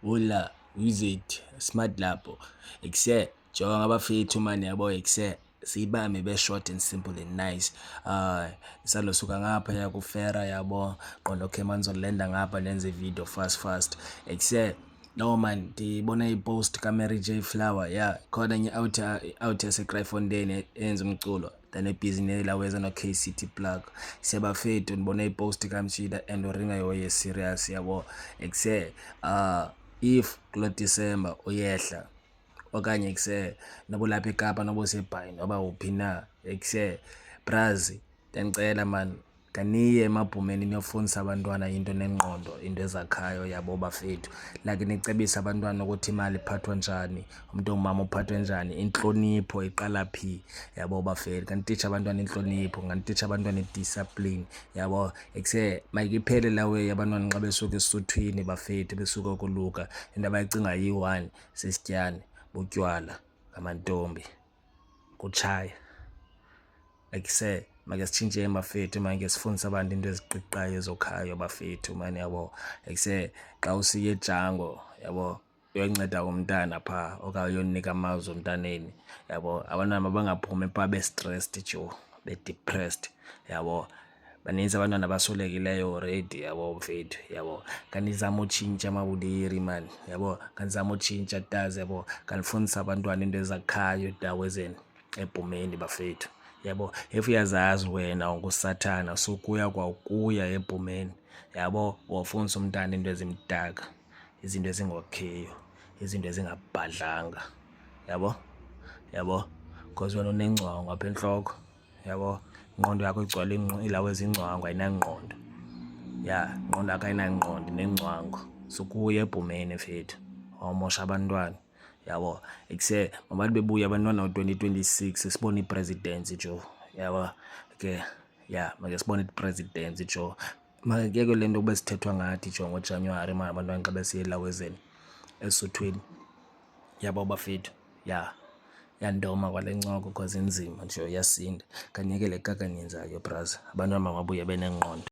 Ula visit smart lapho ekuse jonga abafethu manje yabo ekuse siyibambe be short and simple and nice. Salosuka ngapha ya kufera yabo qondo okay manje ngizolenda ngapha nenze video fast ekuse no man ngibona ipost ka Mary J Flower khona nye out yase Kraaifontein enza umculo then ebhizinisi la weza no KCT Plug sebafethu ngibona ipost ka Mshida and uringa yoye serious yabo ekuse if kulo December uyehla okanye ekuse nobo lapha eKapa nobo seBhayi noba uphi na ekuse brazi ngicela man kaniye emabhumeni niyofundisa abantwana into nengqondo into ezakhayo yabo bafethu like nicebisa abantwana ukuthi imali iphathwa njani umuntu ongumama uphathwa njani inhlonipho iqala phi yabo bafethu kanti abantwana inhlonipho nganti abantwana idiscipline yabo ekuse mayiphele lawe abantwana nxa besuka esuthwini bafethu besuka kuluka into abayicinga yi1 sesityane butywala ngamantombi kuchaya ekuse make sichinje bafethu manje sifundisa abantu into eziqiqayo ezokhayo bafethu manje yabo ekuse xa usiya eJango yabo uyonceda umntana pha okanye uyonika amazwi umntaneni yabo abantwana bangaphumi pha be stressed be depressed yabo baninzi abantwana abasolekileyo already yabo mfethu yabo kanizama utshintsha amabuliri man yabo kanizama utshintsha tazi yabo kanifundisa abantwana into ezakhayo dawezeni ebhumeni bafethu yabo if uyazazi wena ungusathana sukuya kwaukuya ebhumeni yabo wafundisa umntana into ezimdaka izinto ezingokheyo izinto ezingabhadlanga yabo because wena unengcwangu apha enhloko yabo ingqondo yakho igcwele ilawe ezingcwangu ayinangqondo ingqondo yakho ayinangqondo nengcwangu sukuya ebhumeni mfethu awumosha abantwana yabo ekuse mabathi bebuya abantwana ngo2026 sibona ipresident yabo okay manje sibona ipresident makeke lento kube sithethwa ngathi ngoJanuary manje abantwana xa besiya elawezeni esuthwini yabo bafethu yandoma kwalencoko because inzima nje yasinda kanyekele kakaninzayo brother abantwana mababuye benengqondo.